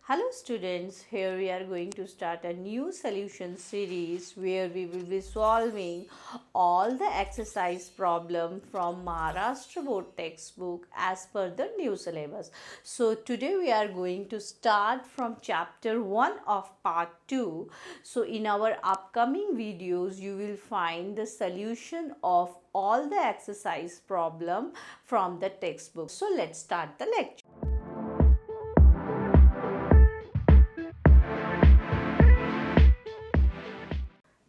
Hello students, here we are going to start a new solution series where we will be solving all the exercise problem from Maharashtra board textbook as per the new syllabus. So today we are going to start from chapter 1 of part 2. So in our upcoming videos you will find the solution of all the exercise problem from the textbook. So let's start the lecture.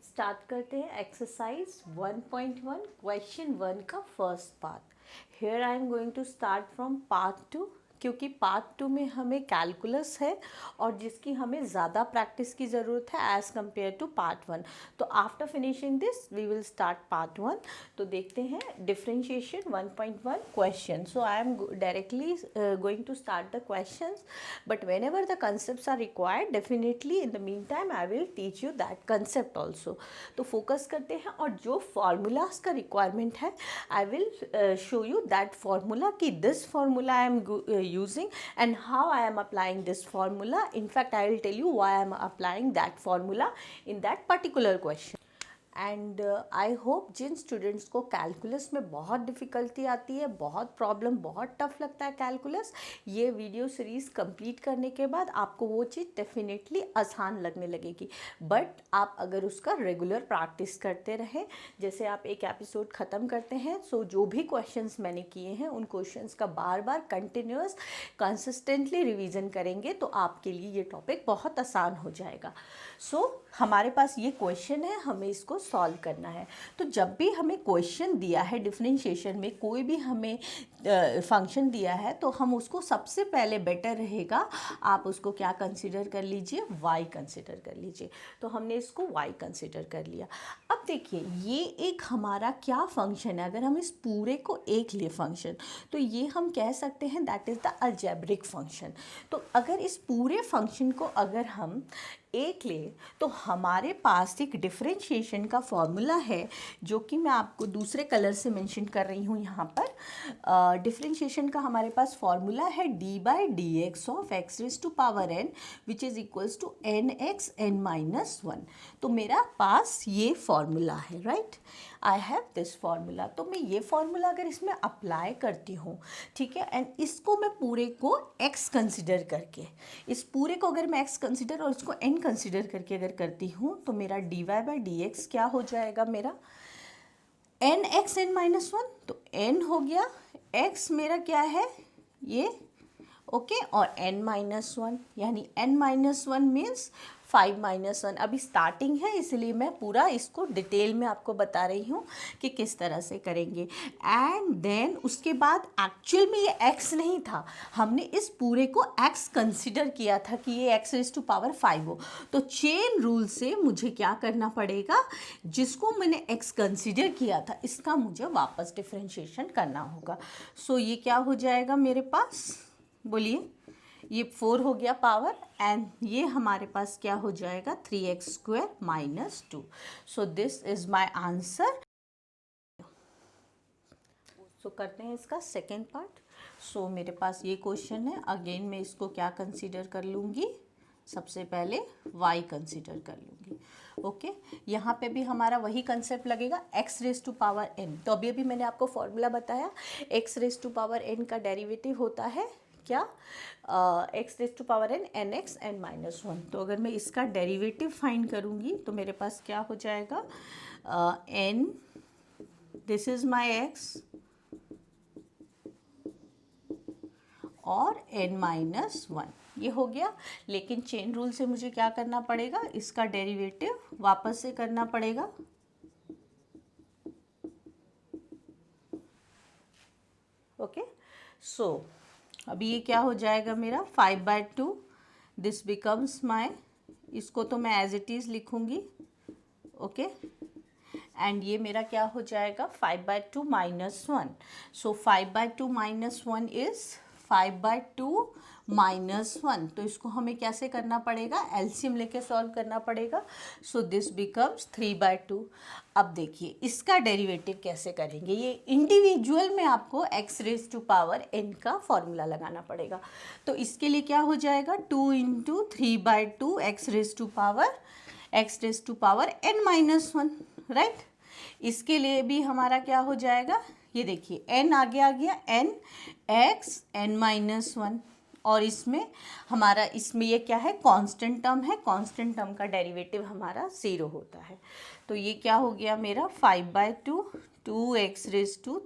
Start करते हैं exercise 1.1 question 1 का first part. Here I am going to start from part 2 क्योंकि part 2 में हमें calculus है और जिसकी हमें ज़्यादा प्रैक्टिस की ज़रूरत है एज़ कम्पेयर टू पार्ट 1. तो after finishing this we will start part 1. तो देखते हैं differentiation 1.1 question. So I am directly going to start the questions, but whenever the concept are required definitely in the meantime I will teach you that concept also. तो focus करते हैं और जो formulas का requirement है I will show you that formula कि this formula I am using and how I am applying this formula. In fact, I will tell you why I am applying that formula in that particular question. And I hope जिन students को calculus में बहुत difficulty आती है, बहुत problem, बहुत tough लगता है कैलकुलस, ये वीडियो सीरीज़ कंप्लीट करने के बाद आपको वो चीज़ डेफिनेटली आसान लगने लगेगी. बट आप अगर उसका रेगुलर प्रैक्टिस करते रहें, जैसे आप एक एपिसोड ख़त्म करते हैं, सो जो भी क्वेश्चंस मैंने किए हैं उन क्वेश्चंस का बार बार कंटिन्यूस कंसिस्टेंटली रिवीजन करेंगे तो आपके लिए ये टॉपिक बहुत आसान हो जाएगा. सो हमारे पास ये क्वेश्चन है, हमें इसको सॉल्व करना है. तो जब भी हमें क्वेश्चन दिया है डिफरेंशिएशन में, कोई भी हमें फंक्शन दिया है, तो हम उसको सबसे पहले बेटर रहेगा आप उसको क्या कंसिडर कर लीजिए, y कंसिडर कर लीजिए. तो हमने इसको y कंसिडर कर लिया. अब देखिए ये एक हमारा क्या फंक्शन है. अगर हम इस पूरे को एक लिए फंक्शन, तो ये हम कह सकते हैं that is the algebraic function. तो अगर इस पूरे फंक्शन को अगर हम एक ले तो हमारे पास एक डिफरेंशिएशन का फॉर्मूला है जो कि मैं आपको दूसरे कलर से मेंशन कर रही हूँ यहाँ पर. डिफरेंशिएशन का हमारे पास फॉर्मूला है d by d x of x raise to power n which is equals to n x n minus 1. तो मेरा पास ये फॉर्मूला है, right. I have this formula. तो मैं ये फार्मूला अगर इसमें अप्लाई करती हूँ, ठीक है, एंड इसको मैं पूरे को x कंसिडर करके, इस पूरे को अगर मैं x कंसिडर और इसको n कंसिडर करके अगर करती हूँ, तो मेरा dy बाई डी एक्स क्या हो जाएगा, मेरा एन एक्स एन माइनस 1. तो n हो गया, x मेरा क्या है ये, ओके, और n माइनस 1 यानी n माइनस 1 मीन्स 5 माइनस 1. अभी स्टार्टिंग है इसलिए मैं पूरा इसको डिटेल में आपको बता रही हूँ कि किस तरह से करेंगे. एंड देन उसके बाद एक्चुअल में ये x नहीं था, हमने इस पूरे को x कंसिडर किया था कि ये x रेज़ टू पावर 5 हो. तो चेन रूल से मुझे क्या करना पड़ेगा, जिसको मैंने x कंसिडर किया था इसका मुझे वापस डिफ्रेंशिएशन करना होगा. सो ये क्या हो जाएगा मेरे पास, बोलिए, ये 4 हो गया पावर, एंड ये हमारे पास क्या हो जाएगा 3x square minus 2. So this is my answer. So करते हैं इसका सेकेंड पार्ट. सो मेरे पास ये क्वेश्चन है, अगेन मैं इसको क्या कंसीडर कर लूँगी, सबसे पहले y कंसीडर कर लूँगी. ओके, यहाँ पे भी हमारा वही कंसेप्ट लगेगा, x raise to power n. तो अभी मैंने आपको फॉर्मूला बताया, x raise to power n का डेरिवेटिव होता है क्या, x raise to power n n x n minus 1. तो अगर मैं इसका डेरिवेटिव फाइंड करूँगी तो मेरे पास क्या हो जाएगा, n, this is my x और n माइनस 1, ये हो गया. लेकिन चेन रूल से मुझे क्या करना पड़ेगा, इसका डेरिवेटिव वापस से करना पड़ेगा. ओके, सो अभी ये क्या हो जाएगा मेरा 5/2. दिस बिकम्स माई, इसको तो मैं एज इट इज़ लिखूँगी, ओके, एंड ये मेरा क्या हो जाएगा 5/2 माइनस 1. सो 5/2 माइनस 1 इज़ 5/2 -1, तो इसको हमें कैसे करना पड़ेगा, एलसीएम लेके सॉल्व करना पड़ेगा। So this becomes 3/2। अब देखिए इसका डेरिवेटिव कैसे करेंगे, ये इंडिविजुअल में आपको x⁻n का फॉर्मूला लगाना पड़ेगा। तो इसके लिए क्या हो जाएगा, 2 × 3/2 x⁻n-1, राइट। इसके लिए भी हमारा क्या हो जाएगा, ये देखिए n आगे आ गया, n x n-1, और इसमें हमारा, इसमें ये क्या है, कांस्टेंट टर्म है, कांस्टेंट टर्म का डेरिवेटिव हमारा 0 होता है। तो ये क्या हो गया मेरा 5/2, 2x⁻³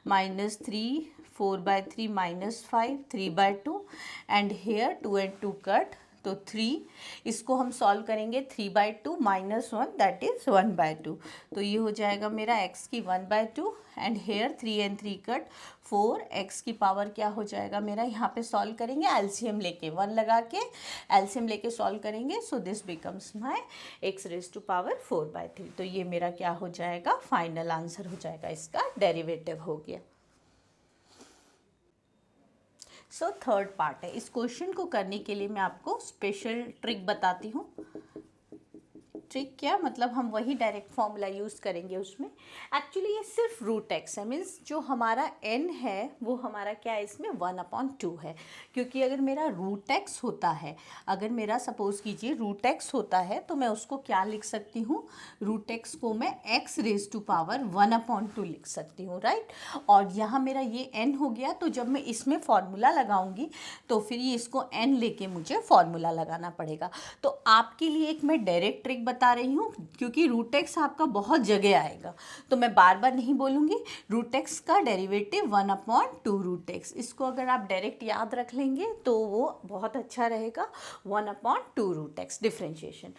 -3, 4/3 -5, 3/2, and hair 2 and 2 cut, तो 3, इसको हम सॉल्व करेंगे, 3/2 -1 दैट इज 1/2, तो ये हो जाएगा मेरा x की 1/2, and here 3 and 3 cut 4, x की पावर क्या हो जाएगा मेरा, यहाँ पे सॉल्व करेंगे एलसीएम लेके, 1 लगा के एलसीएम लेके सॉल्व करेंगे। So this becomes my x⁻⁴/3। तो ये मेरा क्या हो जाएगा, फाइनल आंसर हो जाएगा, इसका डेरिवेटिव हो गया। सो थर्ड पार्ट है, इस क्वेश्चन को करने के लिए मैं आपको स्पेशल ट्रिक बताती हूँ। ट्रिक क्या मतलब, हम वही डायरेक्ट फॉर्मूला यूज़ करेंगे उसमें। एक्चुअली ये सिर्फ रूट एक्स है, मीन्स जो हमारा n है वो हमारा क्या है, इसमें 1/2 है। क्योंकि अगर मेरा रूट एक्स होता है, अगर मेरा सपोज कीजिए रूट एक्स होता है, तो मैं उसको क्या लिख सकती हूँ, रूट एक्स को मैं x⁻1/2 लिख सकती हूँ, राइट। और यहाँ मेरा ये n हो गया, तो जब मैं इसमें फॉर्मूला लगाऊंगी तो फिर ये इसको n लेके मुझे फॉर्मूला लगाना पड़ेगा। तो आपके लिए एक मैं डायरेक्ट ट्रिक बता रही हूँ, क्योंकि रूट एक्स आपका बहुत जगह आएगा, तो मैं बार बार नहीं बोलूँगी। रूट एक्स का डेरिवेटिव 1/2 रूट एक्स, इसको अगर आप डायरेक्ट याद रख लेंगे तो वो बहुत अच्छा रहेगा। 1/2 रूट एक्स डिफ्रेंशिएशन,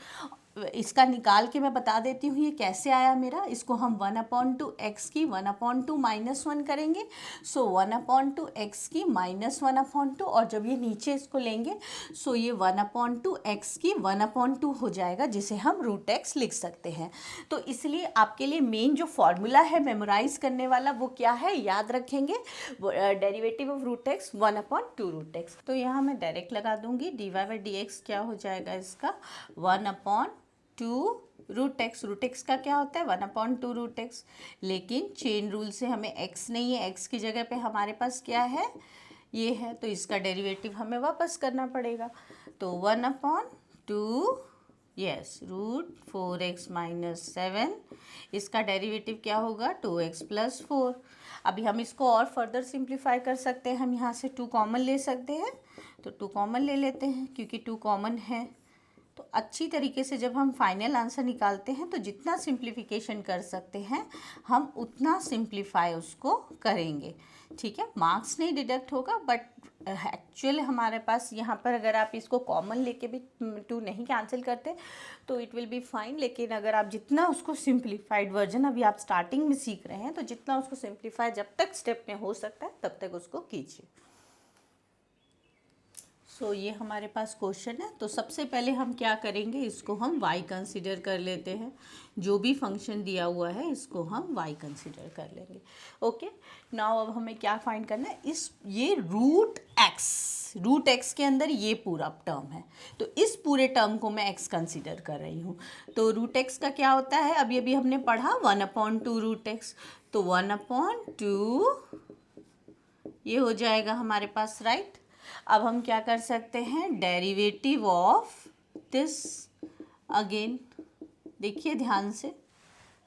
इसका निकाल के मैं बता देती हूँ ये कैसे आया मेरा। इसको हम 1/2 x की 1/2 -1 करेंगे। सो 1/2 x की -1/2, और जब ये नीचे इसको लेंगे सो ये 1/2 x की 1/2 हो जाएगा, जिसे हम रूट एक्स लिख सकते हैं। तो इसलिए आपके लिए मेन जो फॉर्मूला है मेमोराइज करने वाला वो क्या है, याद रखेंगे, derivative of root x 1/2 root x. तो यहाँ मैं डायरेक्ट लगा दूंगी, dy/dx क्या हो जाएगा इसका 1/2 रूट एक्स। रूट एक्स का क्या होता है 1/2 रूट एक्स, लेकिन चेन रूल से हमें x नहीं है, x की जगह पे हमारे पास क्या है, ये है, तो इसका डेरिवेटिव हमें वापस करना पड़ेगा। तो 1/2 यस √4x - 7, इसका डेरिवेटिव क्या होगा 2x + 4। अभी हम इसको और फर्दर सिंप्लीफाई कर सकते हैं, हम यहाँ से 2 कॉमन ले सकते हैं, तो 2 कॉमन ले लेते हैं, क्योंकि 2 कॉमन है। तो अच्छी तरीके से जब हम फाइनल आंसर निकालते हैं तो जितना सिंप्लीफिकेशन कर सकते हैं हम उतना सिंप्लीफाई उसको करेंगे, ठीक है। मार्क्स नहीं डिडक्ट होगा, बट एक्चुअल हमारे पास यहाँ पर अगर आप इसको कॉमन लेके भी 2 नहीं कैंसिल करते तो इट विल बी फाइन। लेकिन अगर आप जितना उसको सिंप्लीफाइड वर्जन, अभी आप स्टार्टिंग में सीख रहे हैं, तो जितना उसको सिंप्लीफाई जब तक स्टेप में हो सकता है तब तक उसको कीजिए। सो ये हमारे पास क्वेश्चन है। तो सबसे पहले हम क्या करेंगे, इसको हम y कंसीडर कर लेते हैं। जो भी फंक्शन दिया हुआ है इसको हम y कंसीडर कर लेंगे। ओके, नाउ अब हमें क्या फाइंड करना है, ये रूट एक्स के अंदर ये पूरा टर्म है, तो इस पूरे टर्म को मैं x कंसीडर कर रही हूँ। तो रूट एक्स का क्या होता है, अभी हमने पढ़ा 1/2 रूट एक्स, तो 1/2 ये हो जाएगा हमारे पास, राइट। अब हम क्या कर सकते हैं, डेरिवेटिव ऑफ दिस, अगेन देखिए ध्यान से,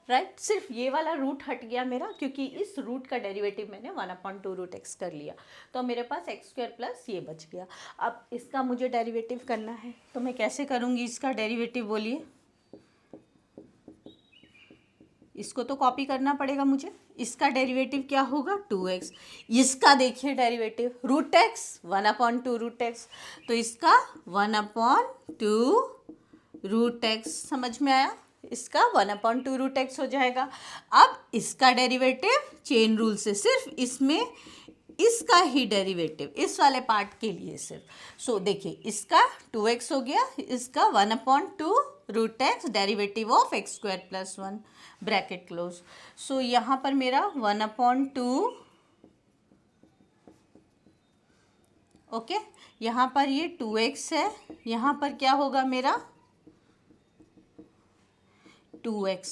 राइट। सिर्फ ये वाला रूट हट गया मेरा, क्योंकि इस रूट का डेरिवेटिव मैंने 1/2 रूट एक्स कर लिया, तो मेरे पास x² प्लस ये बच गया। अब इसका मुझे डेरिवेटिव करना है, तो मैं कैसे करूँगी इसका डेरिवेटिव, बोलिए। इसको तो कॉपी करना पड़ेगा मुझे। इसका डेरिवेटिव क्या होगा 2x, इसका देखिए derivative root x 1/2 root x, तो इसका 1/2 रूट एक्स, समझ में आया, इसका 1/2 रूट एक्स हो जाएगा। अब इसका डेरिवेटिव चेन रूल से सिर्फ इसमें इसका ही डेरिवेटिव इस वाले पार्ट के लिए सिर्फ, सो देखिए इसका 2x हो गया, इसका 1/2 root x, derivative of x² + 1 bracket close. So यहाँ पर मेरा 1/2 ओके, यहाँ पर ये 2x है, यहाँ पर क्या होगा मेरा 2x,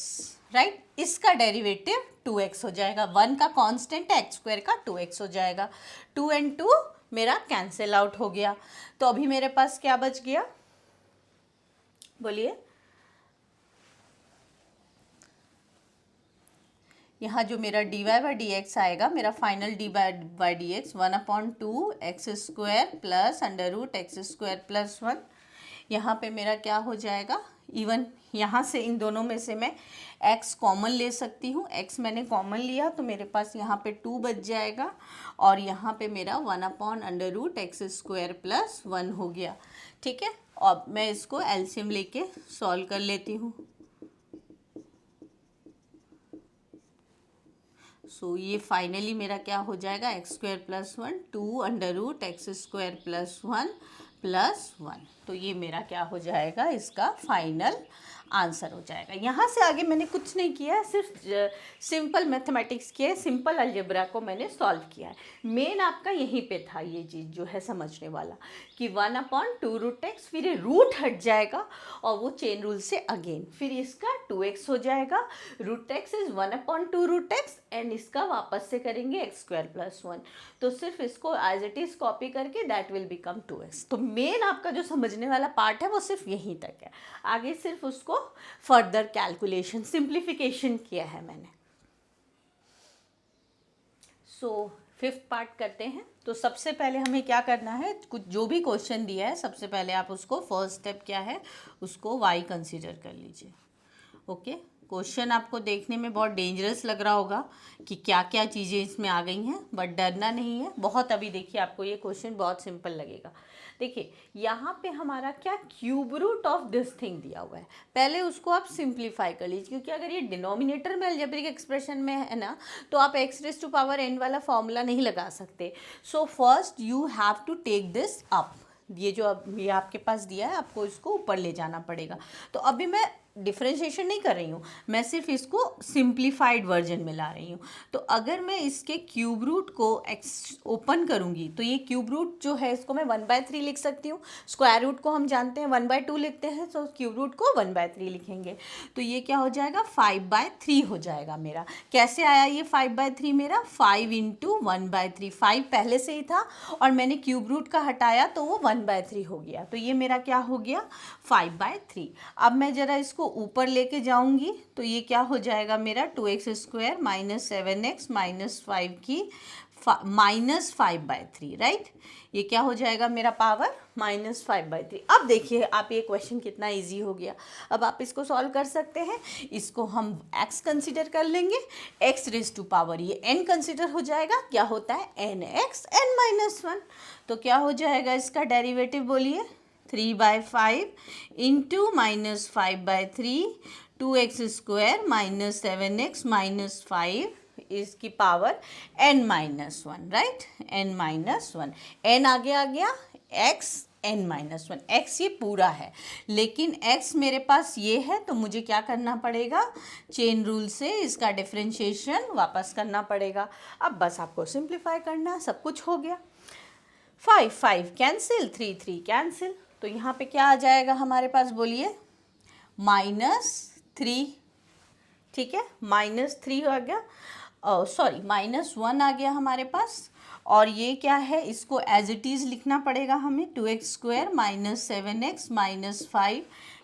राइट। इसका डेरिवेटिव 2x हो जाएगा, 1 का कांस्टेंट है, x² का 2x हो जाएगा। 2 and 2 मेरा कैंसिल आउट हो गया। तो अभी मेरे पास क्या बच गया, बोलिए। यहाँ जो मेरा dy बाई डी एक्स आएगा, मेरा final dy by d x 1/2 x² plus √x² plus 1। यहाँ पे मेरा क्या हो जाएगा, इवन यहाँ से इन दोनों में से मैं x कॉमन ले सकती हूँ। x मैंने कॉमन लिया तो मेरे पास यहाँ पे 2 बच जाएगा और यहाँ पे मेरा 1/√x² प्लस 1 हो गया। ठीक है, अब मैं इसको एलसीएम लेके सॉल्व कर लेती हूँ। सो ये फाइनली मेरा क्या हो जाएगा, x² plus 1 2√x² plus 1 plus 1। तो ये मेरा क्या हो जाएगा, इसका फाइनल आंसर हो जाएगा। यहाँ से आगे मैंने कुछ नहीं किया है, सिर्फ सिंपल मैथमेटिक्स किया है, सिंपल अलजेब्रा को मैंने सॉल्व किया है। मेन आपका यहीं पे था ये चीज़ जो है समझने वाला, कि 1/2√x, फिर ये रूट हट जाएगा और वो चेन रूल से अगेन फिर इसका 2x हो जाएगा। √x इज 1/2√x एंड इसका वापस से करेंगे x² प्लस 1। तो सिर्फ इसको एज इट इज़ कॉपी करके दैट विल बिकम 2x। तो मेन आपका जो समझने वाला पार्ट है वो सिर्फ यहीं तक है, आगे सिर्फ उसको फर्दर कैलकुलेशन सिंप्लीफिकेशन किया है मैंने। सो 5th पार्ट करते हैं। तो सबसे पहले हमें क्या करना है, कुछ जो भी क्वेश्चन दिया है सबसे पहले आप उसको फर्स्ट स्टेप क्या है, उसको y कंसीडर कर लीजिए। ओके, क्वेश्चन आपको देखने में बहुत डेंजरस लग रहा होगा कि क्या क्या चीज़ें इसमें आ गई हैं, बट डरना नहीं है बहुत। अभी देखिए आपको ये क्वेश्चन बहुत सिंपल लगेगा। देखिए यहाँ पे हमारा क्या cube root of this thing दिया हुआ है, पहले उसको आप सिंप्लीफाई कर लीजिए, क्योंकि अगर ये डिनोमिनेटर में अलजेब्रिक एक्सप्रेशन में है ना, तो आप x⁴n वाला फॉर्मूला नहीं लगा सकते। So first you have to take this up, ये जो अब ये आपके पास दिया है आपको इसको ऊपर ले जाना पड़ेगा। तो अभी मैं डिफ्रेंशिएशन नहीं कर रही हूँ, मैं सिर्फ इसको सिंप्लीफाइड वर्जन में ला रही हूँ। तो अगर मैं इसके क्यूब रूट को ओपन करूँगी तो ये क्यूब रूट जो है इसको मैं 1/3 लिख सकती हूँ। स्क्वायर रूट को हम जानते हैं 1/2 लिखते हैं, तो क्यूब रूट को 1/3 लिखेंगे। तो ये क्या हो जाएगा, 5/3 हो जाएगा मेरा। कैसे आया ये 5/3 मेरा, 5 × 1/3, 5 पहले से ही था और मैंने क्यूब रूट का हटाया तो वो 1/3 हो गया। तो ये मेरा क्या हो गया, 5/3। अब मैं ज़रा इसको ऊपर लेके जाऊंगी तो ये क्या हो जाएगा मेरा, 2x² - 7x - 5 की -5/3, राइट। ये क्या हो जाएगा मेरा पावर -5/3। अब देखिए आप, ये क्वेश्चन कितना इजी हो गया। अब आप इसको सॉल्व कर सकते हैं। इसको हम x कंसीडर कर लेंगे, x⁴ ये n कंसीडर हो जाएगा, क्या होता है nx n-1। तो क्या हो जाएगा इसका डेरिवेटिव, बोलिए, 3/5 इंटू -5/3 2x² - 7x - 5 इसकी power n-1, right, n-1। n आगे आ गया, x n-1, x ये पूरा है, लेकिन x मेरे पास ये है तो मुझे क्या करना पड़ेगा, चेन रूल से इसका डिफरेंशिएशन वापस करना पड़ेगा। अब बस आपको सिंप्लीफाई करना, सब कुछ हो गया। 5 कैंसिल, 3 कैंसिल, तो यहाँ पे क्या आ जाएगा हमारे पास, बोलिए, -3। ठीक है, -3 आ गया, सॉरी -1 आ गया हमारे पास। और ये क्या है, इसको एज इट इज़ लिखना पड़ेगा हमें, 2x² - 7x - 5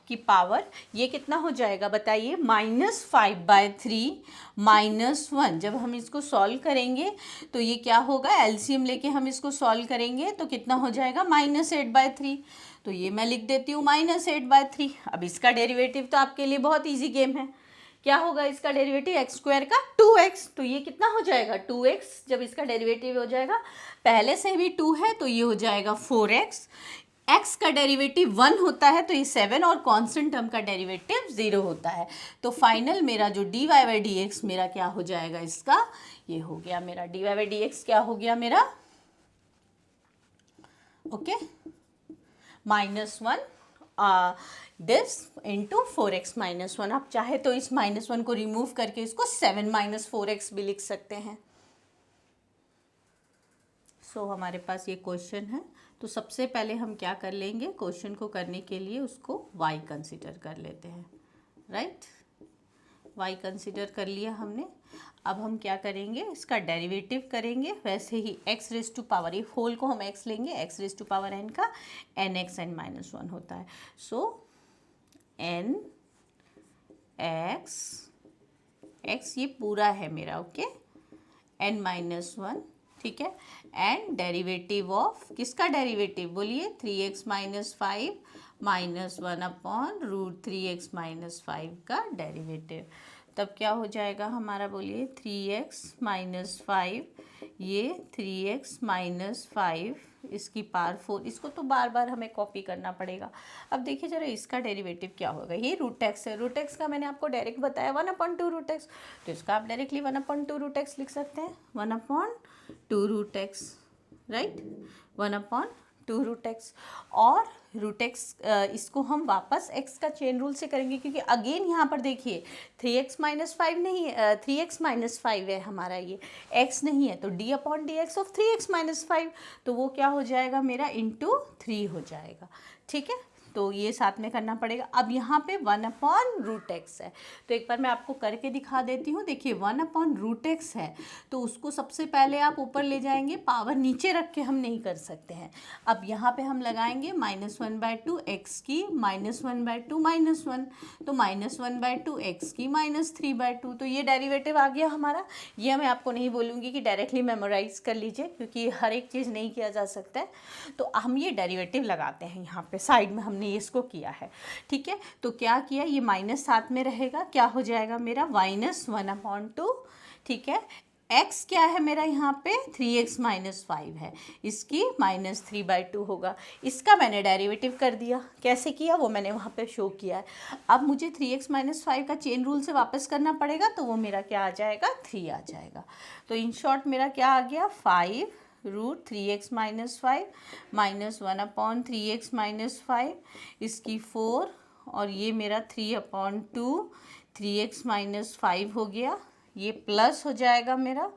की पावर, ये कितना हो जाएगा बताइए, -5/3 -1। जब हम इसको सॉल्व करेंगे तो ये क्या होगा, एलसीएम लेके हम इसको सॉल्व करेंगे तो कितना हो जाएगा, -8/3। तो ये मैं लिख देती हूँ -8/3। अब इसका डेरिवेटिव तो आपके लिए बहुत ईजी गेम है, क्या होगा इसका डेरिवेटिव, x² का 2x। तो ये कितना हो जाएगा, 2x। जब इसका डेरिवेटिव हो जाएगा, पहले से भी 2 है तो ये हो जाएगा 4x। x का डेरिवेटिव 1 होता है तो ये 7, और कांस्टेंट टर्म का डेरिवेटिव 0 होता है। तो फाइनल मेरा जो dy/dx मेरा क्या हो जाएगा, इसका ये हो गया मेरा dy/dx क्या हो गया मेरा, ओके, -1 दिस इंटू 4x - 1। आप चाहे तो इस -1 को रिमूव करके इसको 7 - 4x भी लिख सकते हैं। सो हमारे पास ये क्वेश्चन है। तो सबसे पहले हम क्या कर लेंगे, क्वेश्चन को करने के लिए उसको y कंसिडर कर लेते हैं, राइट। y कंसिडर कर लिया हमने। अब हम क्या करेंगे, इसका डेरिवेटिव करेंगे। वैसे ही x रेज टू पावर, ये होल को हम x लेंगे, x raise to power n का nx n माइनस 1 होता है। सो n x ये पूरा है मेरा, ओके, n माइनस 1, ठीक है। एंड डेरिवेटिव ऑफ, किसका डेरिवेटिव बोलिए, 3x minus 5 minus 1 upon root 3x minus 5 का डेरिवेटिव। तब क्या हो जाएगा हमारा, बोलिए 3x माइनस 5, ये 3x माइनस 5 इसकी पावर 4। इसको तो बार बार हमें कॉपी करना पड़ेगा। अब देखिए जरा इसका डेरिवेटिव क्या होगा, ये रूट एक्स है, रूट एक्स का मैंने आपको डायरेक्ट बताया 1/2 रूट एक्स, तो इसका आप डायरेक्टली 1/2 रूट एक्स लिख सकते हैं, 1/2 root x, right, 1/2 root x. और रूट एक्स इसको हम वापस x का चेन रूल से करेंगे, क्योंकि अगेन यहाँ पर देखिए 3x माइनस 5 नहीं, 3x माइनस 5 है हमारा, ये x नहीं है, तो d/dx ऑफ 3x माइनस 5, तो वो क्या हो जाएगा मेरा, इंटू 3 हो जाएगा, ठीक है। तो ये साथ में करना पड़ेगा। अब यहाँ पे 1/√x है, तो एक बार मैं आपको करके दिखा देती हूँ। देखिए 1/√x है, तो उसको सबसे पहले आप ऊपर ले जाएंगे, पावर नीचे रख के हम नहीं कर सकते हैं। अब यहाँ पे हम लगाएंगे -1/2 x की -1/2 -1, तो -1/2 x की -3/2, तो ये डेरिवेटिव आ गया हमारा। ये मैं आपको नहीं बोलूँगी कि डायरेक्टली मेमोराइज कर लीजिए, क्योंकि हर एक चीज़ नहीं किया जा सकता है। तो हम ये डेरिवेटिव लगाते हैं, यहाँ पे साइड में हमने इसको किया है, ठीक है। तो क्या किया, ये माइनस साथ में रहेगा, क्या हो जाएगा मेरा -1/2, ठीक है। x क्या है मेरा यहाँ पे, 3x माइनस 5 है, इसकी -3/2 होगा। इसका मैंने डेरिवेटिव कर दिया, कैसे किया वो मैंने वहाँ पे शो किया है। अब मुझे 3x माइनस 5 का चेन रूल से वापस करना पड़ेगा, तो वो मेरा क्या आ जाएगा, 3 आ जाएगा। तो इन शॉर्ट मेरा क्या आ गया, 5 root 3x minus 5 minus 1/3x minus 5, इसकी 4, और ये मेरा 3/2 3x माइनस 5 हो गया, ये प्लस हो जाएगा मेरा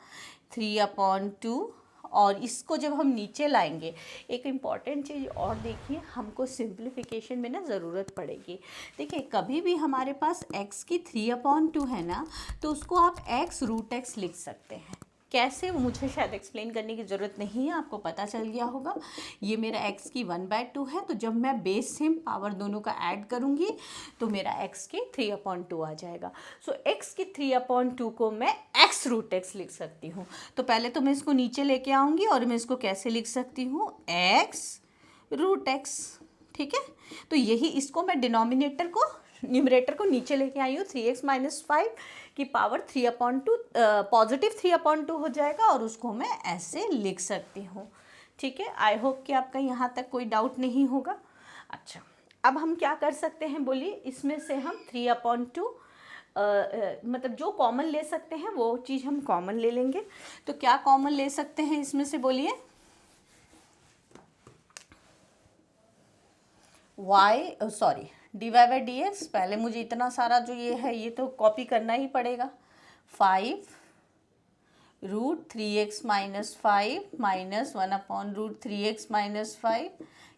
3/2। और इसको जब हम नीचे लाएंगे, एक इम्पॉर्टेंट चीज़ और देखिए, हमको सिंप्लीफिकेशन में ना ज़रूरत पड़ेगी। देखिए कभी भी हमारे पास x की 3/2 है ना, तो उसको आप x√x लिख सकते हैं। कैसे, मुझे शायद एक्सप्लेन करने की ज़रूरत नहीं है, आपको पता चल गया होगा। ये मेरा x की 1/2 है, तो जब मैं बेस सेम पावर दोनों का ऐड करूँगी तो मेरा x की 3/2 आ जाएगा। सो x की 3/2 को मैं x√x लिख सकती हूँ। तो पहले तो मैं इसको नीचे लेके आऊँगी, और मैं इसको कैसे लिख सकती हूँ, x√x, ठीक है। तो यही, इसको मैं डिनोमिनेटर को, न्यूमरेटर को नीचे लेके आई हूँ, 3x माइनस 5 की पावर 3/2 पॉजिटिव 3/2 हो जाएगा, और उसको मैं ऐसे लिख सकती हूँ, ठीक है। आई होप कि आपका यहाँ तक कोई डाउट नहीं होगा। अच्छा, अब हम क्या कर सकते हैं बोलिए, इसमें से हम 3/2 मतलब जो कॉमन ले सकते हैं वो चीज़ हम कॉमन ले लेंगे। तो क्या कॉमन ले सकते हैं इसमें से बोलिए, dy/dx। पहले मुझे इतना सारा जो ये है ये तो कॉपी करना ही पड़ेगा। 5 root 3x minus 5 minus 1/√3x minus 5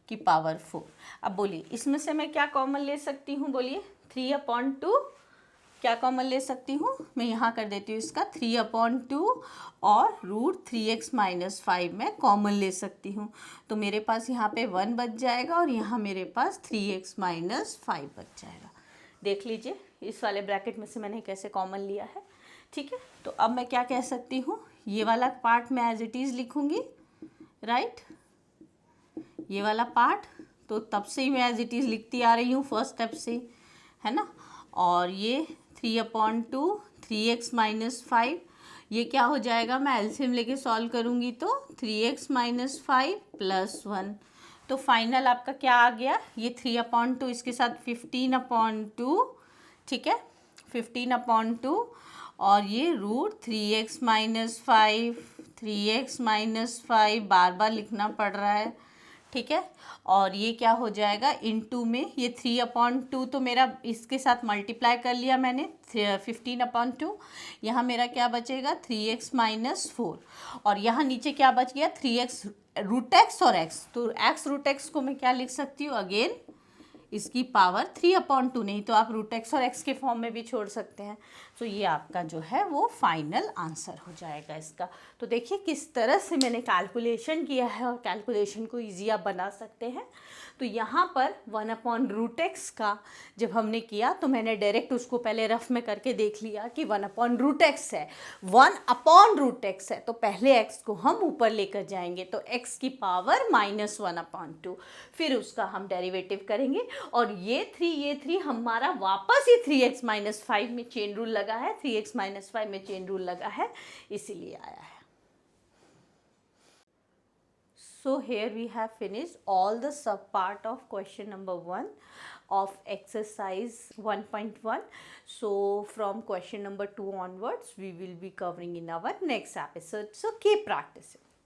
की पावर 4। अब बोलिए इसमें से मैं क्या कॉमन ले सकती हूँ, बोलिए 3/2 क्या कॉमन ले सकती हूँ, मैं यहाँ कर देती हूँ इसका 3/2, और √3x माइनस 5 मैं कॉमन ले सकती हूँ। तो मेरे पास यहाँ पे 1 बच जाएगा, और यहाँ मेरे पास 3x माइनस 5 बच जाएगा। देख लीजिए इस वाले ब्रैकेट में से मैंने कैसे कॉमन लिया है, ठीक है। तो अब मैं क्या कह सकती हूँ, ये वाला पार्ट मैं एज इट इज़ लिखूँगी, राइट, ये वाला पार्ट तो तब से ही मैं एज इट इज़ लिखती आ रही हूँ, फर्स्ट स्टेप से, है ना। और ये 3/2 3x माइनस 5, ये क्या हो जाएगा, मैं एलसीएम लेके सॉल्व करूँगी तो 3x माइनस 5 प्लस 1, तो फाइनल आपका क्या आ गया, ये 3/2 इसके साथ 15/2, ठीक है, 15/2, और ये √3x माइनस 5 3x माइनस 5 बार बार लिखना पड़ रहा है, ठीक है। और ये क्या हो जाएगा, इनटू में ये 3/2 तो मेरा इसके साथ मल्टीप्लाई कर लिया मैंने, 15/2। यहाँ मेरा क्या बचेगा 3x - 4, और यहाँ नीचे क्या बच गया 3x √x और x, तो x √x को मैं क्या लिख सकती हूँ अगेन इसकी पावर 3/2, नहीं तो आप √x और x के फॉर्म में भी छोड़ सकते हैं। तो ये आपका जो है वो फाइनल आंसर हो जाएगा इसका। तो देखिए किस तरह से मैंने कैलकुलेशन किया है और कैलकुलेशन को ईजी आप बना सकते हैं। तो यहाँ पर 1/√x का जब हमने किया तो मैंने डायरेक्ट उसको पहले रफ में करके देख लिया कि 1/√x है, 1/√x है, तो पहले x को हम ऊपर लेकर जाएंगे तो x की पावर -1/2, फिर उसका हम डेरिवेटिव करेंगे, और ये 3 हमारा वापस ही 3x - 5 में चेन रूल लगा है, 3x - 5 में चेन रूल लगा है, इसीलिए आया है। So here we have finished all the sub part of question number 1 of exercise 1.1. So from question number 2 onwards we will be covering in our next episode. So keep practicing.